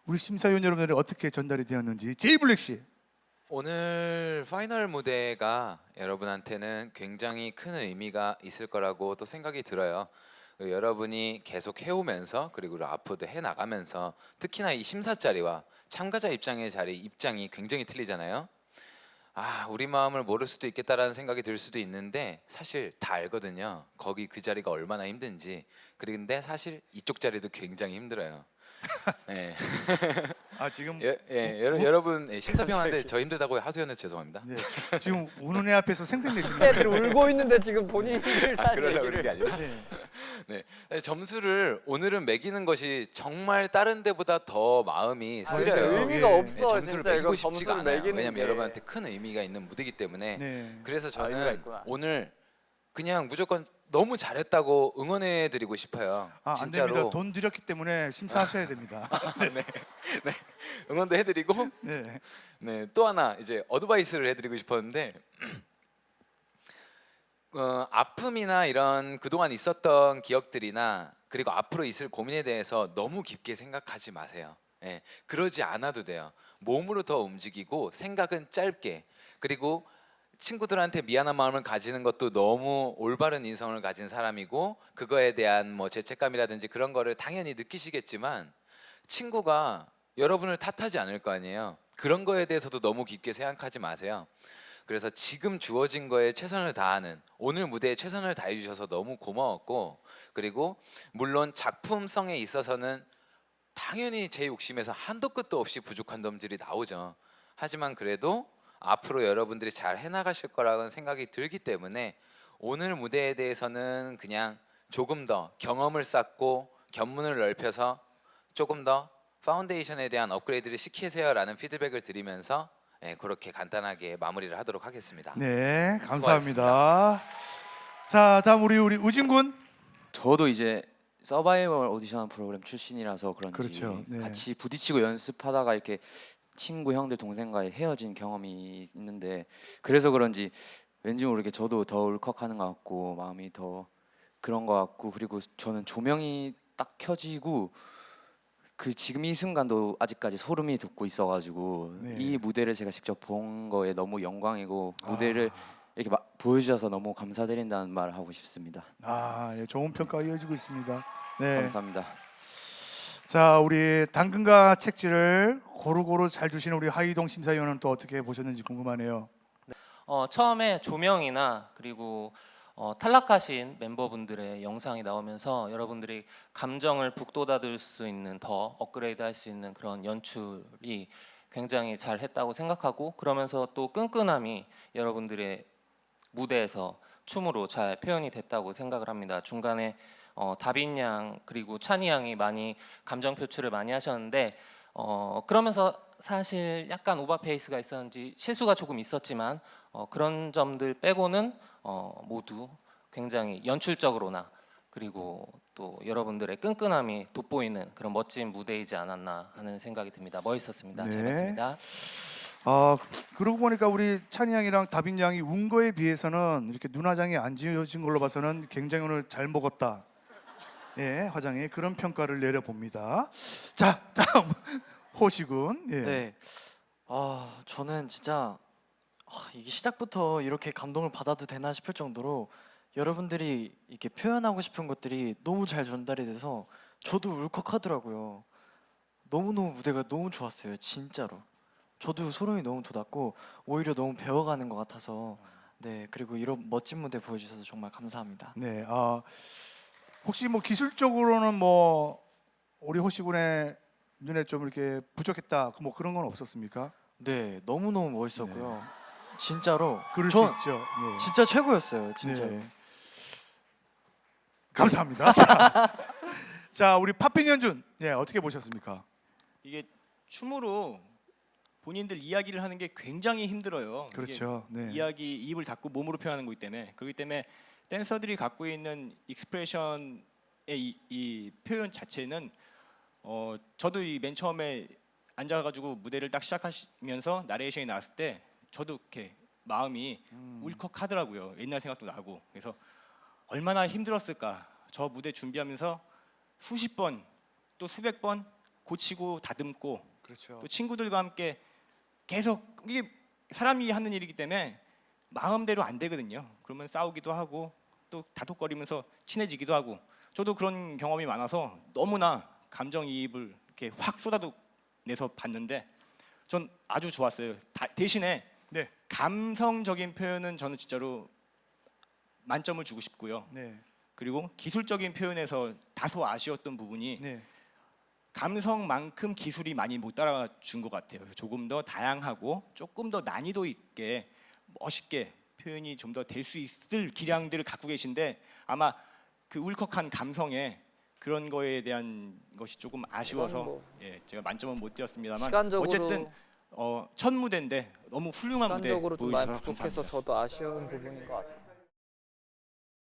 우리 심사위원 여러분들이 어떻게 전달이 되었는지 제이블랙 씨. 오늘 파이널 무대가 여러분한테는 굉장히 큰 의미가 있을 거라고 또 생각이 들어요. 그리고 여러분이 계속 해오면서 그리고 앞으로도 해나가면서 특히나 이 심사 자리와 참가자 입장의 입장이 굉장히 틀리잖아요. 우리 마음을 모를 수도 있겠다라는 생각이 들 수도 있는데 사실 다 알거든요. 거기 그 자리가 얼마나 힘든지. 그런데 사실 이쪽 자리도 굉장히 힘들어요. 네. 지금 여러분 심사평한테 저 힘들다고 하소연해서 죄송합니다. 네, 지금 우는 애 앞에서 생색내시는 애들 울고 있는데 지금 본인을 다 그러려고 그런 얘기를. 게 아니라 네. 점수를 오늘은 매기는 것이 정말 다른 데보다 더 마음이 쓰려요. 의미가 예. 없어. 점수를 진짜 매기고 이거 싶지가 점수를 않아요. 매기는 왜냐면 게. 여러분한테 큰 의미가 있는 무대이기 때문에. 네. 그래서 의미가 저는 있구나. 오늘 그냥 무조건 너무 잘했다고 응원해드리고 싶어요. 안 진짜로. 됩니다. 돈 들였기 때문에 심사하셔야 됩니다. 네. 응원도 해드리고 네. 네, 또 하나 이제 어드바이스를 해드리고 싶었는데 아픔이나 이런 그동안 있었던 기억들이나 그리고 앞으로 있을 고민에 대해서 너무 깊게 생각하지 마세요. 예, 그러지 않아도 돼요. 몸으로 더 움직이고 생각은 짧게, 그리고 친구들한테 미안한 마음을 가지는 것도 너무 올바른 인성을 가진 사람이고 그거에 대한 뭐 죄책감이라든지 그런 거를 당연히 느끼시겠지만 친구가 여러분을 탓하지 않을 거 아니에요. 그런 거에 대해서도 너무 깊게 생각하지 마세요. 그래서 지금 주어진 거에 최선을 다하는, 오늘 무대에 최선을 다해 주셔서 너무 고마웠고, 그리고 물론 작품성에 있어서는 당연히 제 욕심에서 한도 끝도 없이 부족한 점들이 나오죠. 하지만 그래도 앞으로 여러분들이 잘 해나가실 거라는 생각이 들기 때문에 오늘 무대에 대해서는 그냥 조금 더 경험을 쌓고 견문을 넓혀서 조금 더 파운데이션에 대한 업그레이드를 시키세요라는 피드백을 드리면서 그렇게 간단하게 마무리를 하도록 하겠습니다. 네, 감사합니다. 자, 다음 우리 우진 군. 저도 이제 서바이벌 오디션 프로그램 출신이라서 그런지 그렇죠. 네. 같이 부딪히고 연습하다가 이렇게 친구 형들 동생과의 헤어진 경험이 있는데, 그래서 그런지 왠지 모르게 저도 더 울컥하는 것 같고 마음이 더 그런 것 같고, 그리고 저는 조명이 딱 켜지고 그 지금 이 순간도 아직까지 소름이 돋고 있어가지고 네. 이 무대를 제가 직접 본 거에 너무 영광이고 무대를 이렇게 보여주셔서 너무 감사드린다는 말을 하고 싶습니다. 예, 좋은 평가가 이어지고 있습니다. 네. 감사합니다. 자, 우리 당근과 책지를 고루고루 잘 주시는 우리 하이동 심사위원은 또 어떻게 보셨는지 궁금하네요. 처음에 조명이나 그리고 탈락하신 멤버분들의 영상이 나오면서 여러분들이 감정을 북돋아들 수 있는, 더 업그레이드 할 수 있는 그런 연출이 굉장히 잘 했다고 생각하고, 그러면서 또 끈끈함이 여러분들의 무대에서 춤으로 잘 표현이 됐다고 생각을 합니다. 중간에 다빈 양 그리고 찬이 양이 많이 감정 표출을 많이 하셨는데 그러면서 사실 약간 오버페이스가 있었는지 실수가 조금 있었지만 그런 점들 빼고는 모두 굉장히 연출적으로나 그리고 또 여러분들의 끈끈함이 돋보이는 그런 멋진 무대이지 않았나 하는 생각이 듭니다. 멋있었습니다. 네. 잘 봤습니다. 그러고 보니까 우리 찬이 양이랑 다빈 양이 운 거에 비해서는 이렇게 눈화장이 안 지어진 걸로 봐서는 굉장히 오늘 잘 먹었다. 예, 화장에 그런 평가를 내려봅니다. 자, 다음 호시군. 예. 네. 저는 진짜 이게 시작부터 이렇게 감동을 받아도 되나 싶을 정도로 여러분들이 이렇게 표현하고 싶은 것들이 너무 잘 전달이 돼서 저도 울컥하더라고요. 너무너무 무대가 너무 좋았어요. 진짜로. 저도 소름이 너무 돋았고 오히려 너무 배워가는 것 같아서, 네, 그리고 이런 멋진 무대 보여주셔서 정말 감사합니다. 네. 혹시 뭐 기술적으로는 뭐 우리 호시군의 눈에 좀 이렇게 부족했다 뭐 그런 건 없었습니까? 네, 너무너무 멋있었고요. 진짜로. 그럴 수 전 있죠. 네. 진짜 최고였어요. 진짜로. 네. 감사합니다. 자, 우리 팥빙 연준. 예, 어떻게 보셨습니까? 이게 춤으로 본인들 이야기를 하는 게 굉장히 힘들어요. 그렇죠. 이게 네. 이야기 입을 닫고 몸으로 표현하는 거기 때문에, 그렇기 때문에 댄서들이 갖고 있는 익스프레션의 이 표현 자체는 저도 이 맨 처음에 앉아가지고 무대를 딱 시작하시면서 나레이션이 나왔을 때 저도 이렇게 마음이 울컥하더라고요. 옛날 생각도 나고. 그래서 얼마나 힘들었을까. 저 무대 준비하면서 수십 번 또 수백 번 고치고 다듬고 그렇죠. 또 친구들과 함께 계속 이게 사람이 하는 일이기 때문에 마음대로 안 되거든요. 그러면 싸우기도 하고 또 다독거리면서 친해지기도 하고 저도 그런 경험이 많아서 너무나 감정이입을 이렇게 확 쏟아내서 봤는데 전 아주 좋았어요. 대신에 네. 감성적인 표현은 저는 진짜로 만점을 주고 싶고요. 네. 그리고 기술적인 표현에서 다소 아쉬웠던 부분이 네. 감성만큼 기술이 많이 못 따라준 것 같아요. 조금 더 다양하고 조금 더 난이도 있게 멋있게 표현이 좀 더 될 수 있을 기량들을 갖고 계신데 아마 그 울컥한 감성에 그런 거에 대한 것이 조금 아쉬워서 뭐 예, 제가 만점은 못 드렸습니다만 시간적으로 어쨌든 첫 무대인데 너무 훌륭한 무대 시간적으로 좀 많이 보여주셔서 부족해서 감사합니다. 저도 아쉬운 부분인 것 같아요.